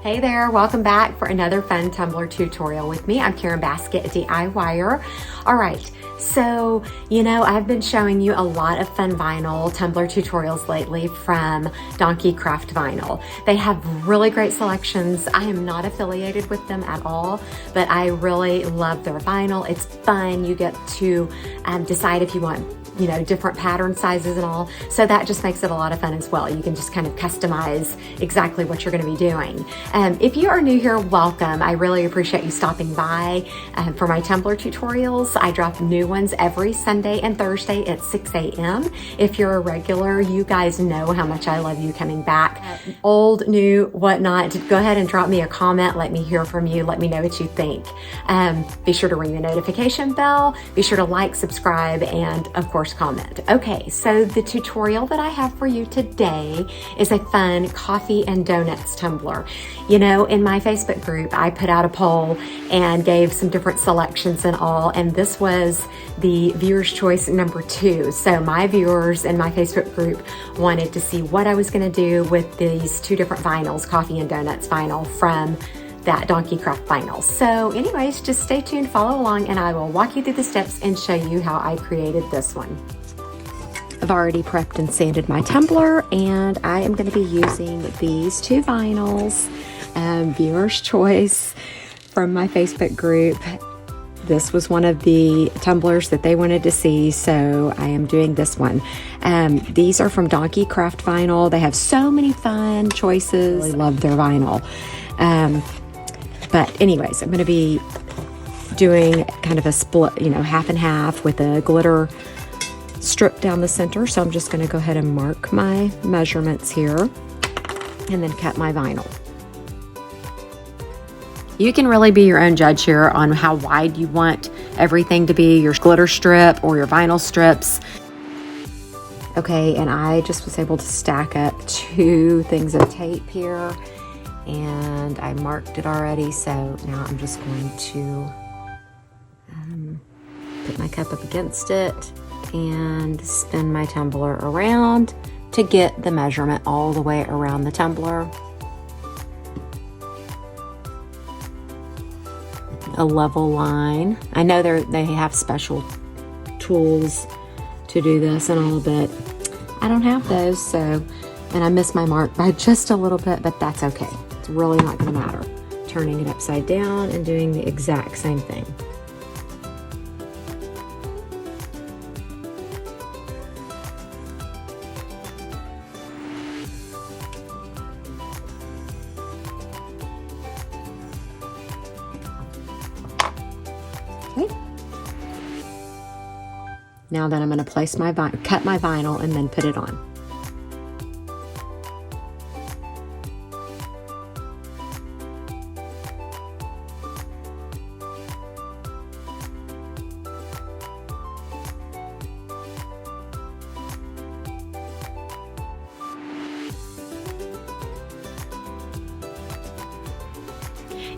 Hey there, welcome back for another fun tumbler tutorial with me. I'm Karen Basket, a DIYer. All right, so, I've been showing you a lot of fun vinyl tumbler tutorials lately from TeckWrap Vinyl. They have really great selections. I am not affiliated with them at all, but I really love their vinyl. It's fun. You get to decide if you want different pattern sizes and all. So that just makes it a lot of fun as well. You can just kind of customize exactly what you're going to be doing. If you are new here, welcome. I really appreciate you stopping by for my tumbler tutorials. I drop new ones every Sunday and Thursday at 6 a.m. If you're a regular, you guys know how much I love you coming back. Old, new, whatnot, go ahead and drop me a comment. Let me hear from you. Let me know what you think. Be sure to ring the notification bell. Be sure to like, subscribe, and of course, comment. Okay, so the tutorial that I have for you today is a fun coffee and donuts tumbler. In my Facebook group, I put out a poll and gave some different selections and all, and this was the viewer's choice number 2. So my viewers in my Facebook group wanted to see what I was going to do with these 2 different vinyls, coffee and donuts vinyl from that TeckWrap vinyl. So anyways, just stay tuned, follow along, and I will walk you through the steps and show you how I created this one. I've already prepped and sanded my tumbler, and I am going to be using these 2 vinyls, viewer's choice from my Facebook group. This was one of the tumblers that they wanted to see, so I am doing this one. These are from TeckWrap Vinyl. They have so many fun choices. I really love their vinyl. But anyways, I'm going to be doing kind of a split, half and half with a glitter strip down the center. So I'm just going to go ahead and mark my measurements here and then cut my vinyl. You can really be your own judge here on how wide you want everything to be, your glitter strip or your vinyl strips. Okay, and I just was able to stack up 2 things of tape here, and I marked it already, so now I'm just going to put my cup up against it and spin my tumbler around to get the measurement all the way around the tumbler. A level line. I know they have special tools to do this and all, but I don't have those, so, and I missed my mark by just a little bit, but that's okay. It's really not going to matter. Turning it upside down and doing the exact same thing. Okay. Now then I'm going to place my cut my vinyl and then put it on.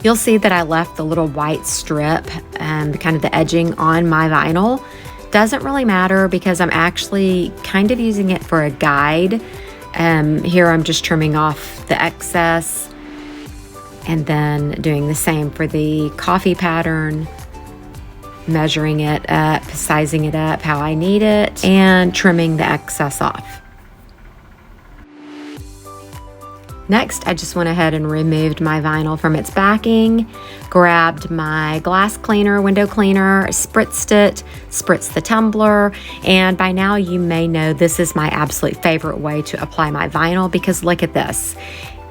You'll see that I left the little white strip, kind of the edging on my vinyl. Doesn't really matter because I'm actually kind of using it for a guide. Here I'm just trimming off the excess and then doing the same for the coffee pattern, measuring it up, sizing it up how I need it, and trimming the excess off. Next, I just went ahead and removed my vinyl from its backing, grabbed my glass cleaner, window cleaner, spritzed the tumbler, and by now you may know this is my absolute favorite way to apply my vinyl because look at this.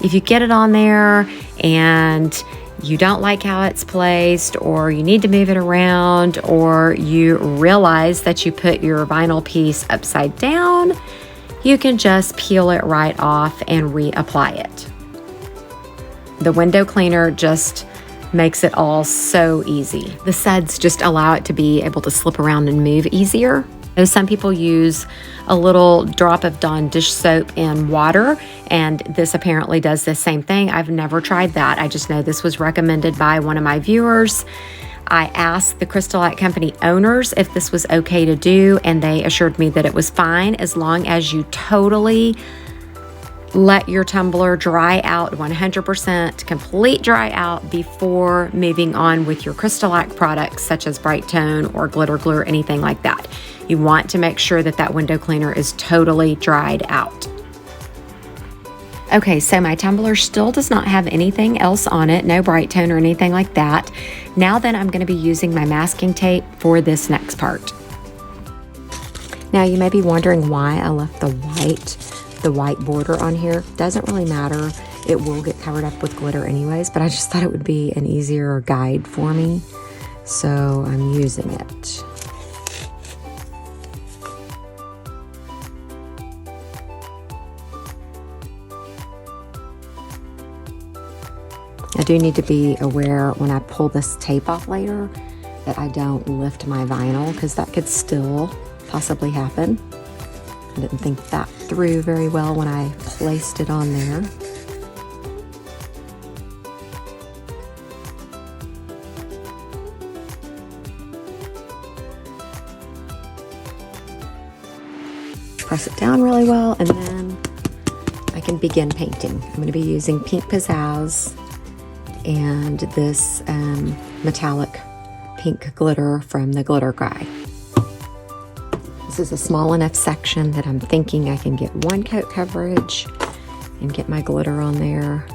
If you get it on there and you don't like how it's placed, or you need to move it around, or you realize that you put your vinyl piece upside down, you can just peel it right off and reapply it. The window cleaner just makes it all so easy. The suds just allow it to be able to slip around and move easier. Some people use a little drop of Dawn dish soap in water, and this apparently does the same thing. I've never tried that. I just know this was recommended by one of my viewers. I asked the CrystaLac Company owners if this was okay to do, and they assured me that it was fine as long as you totally let your tumbler dry out 100%, complete dry out before moving on with your CrystaLac products such as Brite Tone or glitter glue or anything like that. You want to make sure that that window cleaner is totally dried out. Okay, so my tumbler still does not have anything else on it, no Brite Tone or anything like that. Now then, I'm going to be using my masking tape for this next part. Now you may be wondering why I left the white border on here. Doesn't really matter. It will get covered up with glitter anyways, but I just thought it would be an easier guide for me, so I'm using it. I do need to be aware when I pull this tape off later that I don't lift my vinyl, because that could still possibly happen. I didn't think that through very well when I placed it on there. Press it down really well, and then I can begin painting. I'm going to be using pink Pizazz and this metallic pink glitter from the glitter guy. This is a small enough section that I'm thinking I can get one coat coverage and get my glitter on there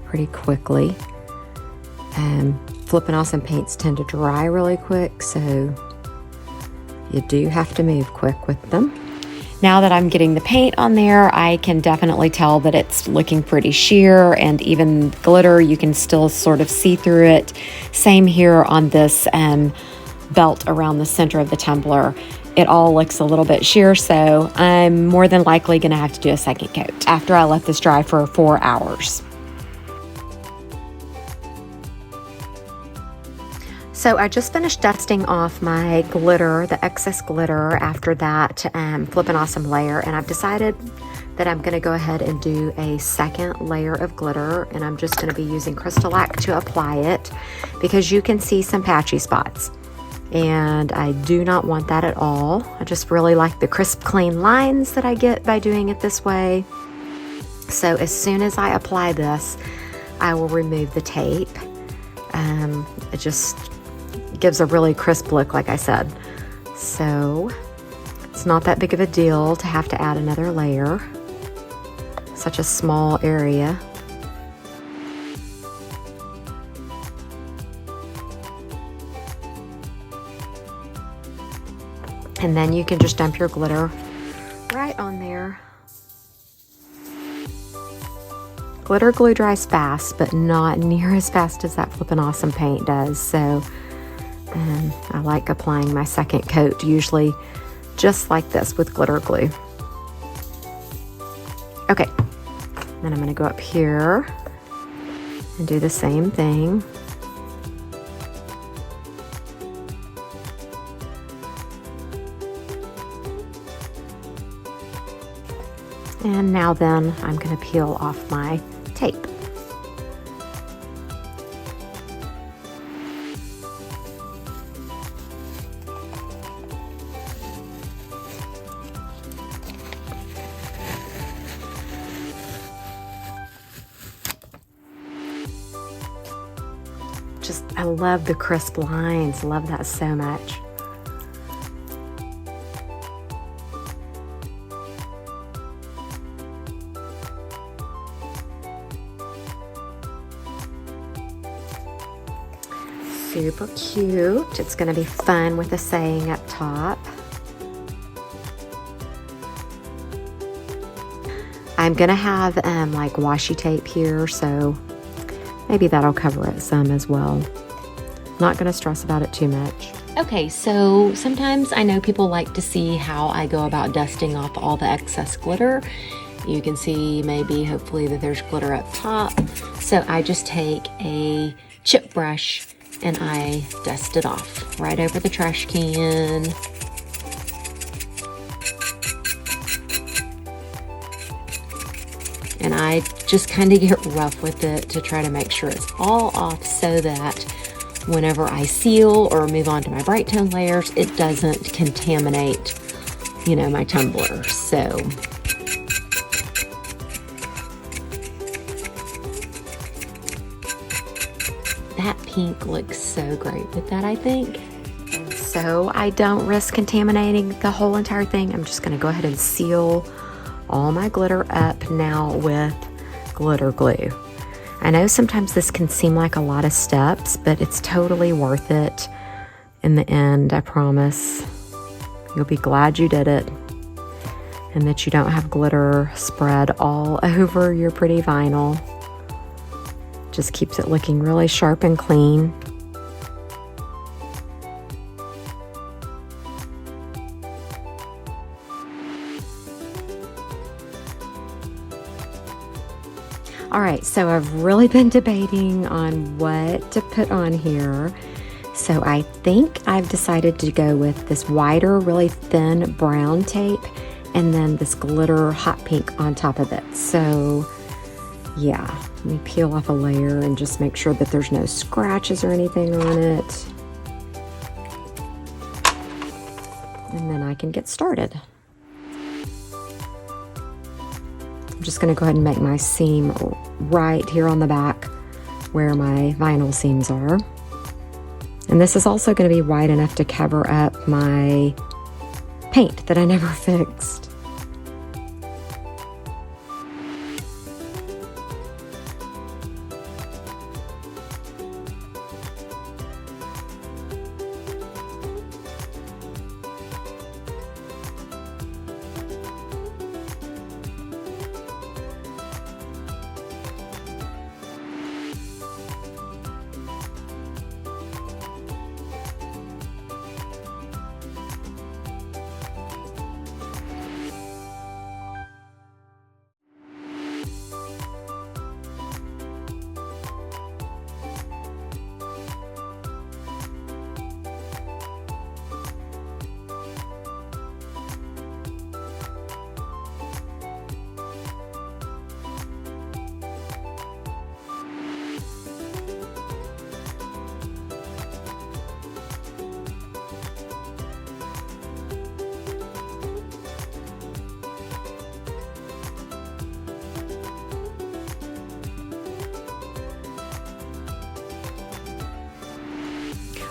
pretty quickly. Flipping Awesome paints tend to dry really quick, so you do have to move quick with them. Now that I'm getting the paint on there, I can definitely tell that it's looking pretty sheer, and even glitter, you can still sort of see through it. Same here on this belt around the center of the tumbler. It all looks a little bit sheer, so I'm more than likely gonna have to do a second coat after I let this dry for 4 hours. So I just finished dusting off my glitter, the excess glitter, after that Flippin' Awesome layer, and I've decided that I'm gonna go ahead and do a second layer of glitter, and I'm just gonna be using CrystaLac to apply it, because you can see some patchy spots, and I do not want that at all. I just really like the crisp, clean lines that I get by doing it this way. So as soon as I apply this, I will remove the tape. It just gives a really crisp look, like I said. So it's not that big of a deal to have to add another layer. Such a small area. And then you can just dump your glitter right on there. Glitter glue dries fast, but not near as fast as that Flippin' Awesome paint does. So I like applying my second coat, usually just like this with glitter glue. Okay, then I'm gonna go up here and do the same thing. And now then, I'm gonna peel off my tape. I love the crisp lines, love that so much. Super cute. It's gonna be fun with a saying up top. I'm gonna have like washi tape here, so maybe that'll cover it some as well. Not gonna stress about it too much. Okay, so sometimes I know people like to see how I go about dusting off all the excess glitter. You can see maybe, hopefully, that there's glitter up top. So I just take a chip brush and I dust it off right over the trash can. And I just kind of get rough with it to try to make sure it's all off, so that whenever I seal or move on to my Brite Tone layers, it doesn't contaminate, you know, my tumbler. So that pink looks so great with that, I think. And so I don't risk contaminating the whole entire thing, I'm just gonna go ahead and seal all my glitter up now with glitter glue. I know sometimes this can seem like a lot of steps, but it's totally worth it in the end, I promise. You'll be glad you did it, and that you don't have glitter spread all over your pretty vinyl. Just keeps it looking really sharp and clean. All right, so I've really been debating on what to put on here. So I think I've decided to go with this wider, really thin brown tape, and then this glitter hot pink on top of it. So yeah, let me peel off a layer and just make sure that there's no scratches or anything on it. And then I can get started. I'm just gonna go ahead and make my seam right here on the back where my vinyl seams are. And this is also gonna be wide enough to cover up my paint that I never fixed.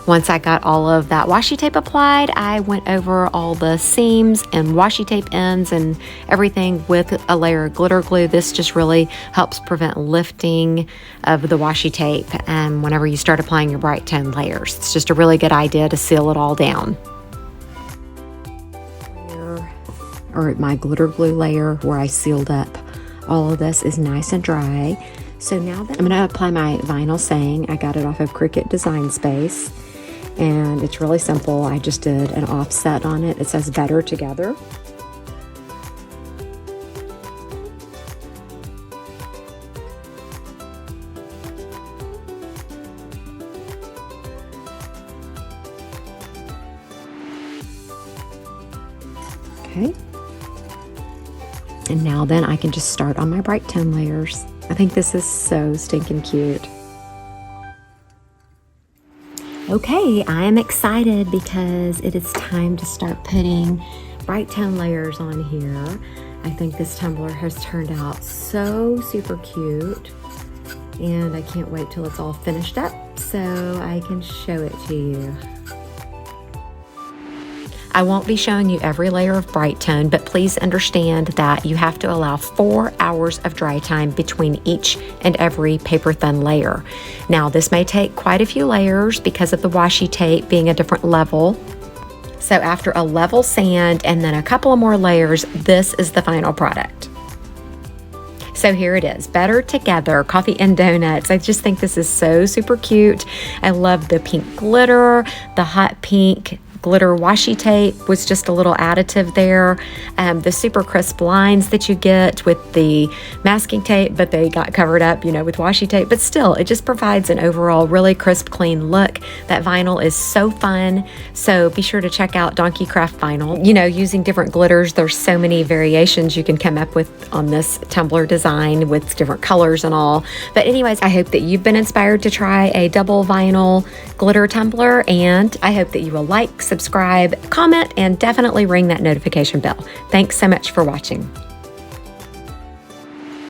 Once I got all of that washi tape applied, I went over all the seams and washi tape ends and everything with a layer of glitter glue. This just really helps prevent lifting of the washi tape whenever you start applying your Brite tone layers. It's just a really good idea to seal it all down. Or my glitter glue layer where I sealed up all of this is nice and dry. So now that I'm going to apply my vinyl saying, I got it off of Cricut Design Space. And it's really simple. I just did an offset on it. It says better together. Okay. And now then I can just start on my Brite tone layers. I think this is so stinking cute. Okay, I am excited because it is time to start putting Brite tone layers on here. I think this tumbler has turned out so super cute, and I can't wait till it's all finished up so I can show it to you. I won't be showing you every layer of Brite tone, but please understand that you have to allow 4 hours of dry time between each and every paper thin layer. Now, this may take quite a few layers because of the washi tape being a different level. So after a level sand and then a couple of more layers, this is the final product. So here it is, Better Together, Coffee and Donuts. I just think this is so super cute. I love the pink glitter, the hot pink glitter washi tape was just a little additive there. The super crisp lines that you get with the masking tape, but they got covered up, you know, with washi tape, but still, it just provides an overall really crisp, clean look. That vinyl is so fun. So be sure to check out Donkey Craft Vinyl. You know, using different glitters, there's so many variations you can come up with on this tumbler design with different colors and all. But anyways, I hope that you've been inspired to try a double vinyl glitter tumbler, and I hope that you will like, subscribe, comment, and definitely ring that notification bell. Thanks so much for watching.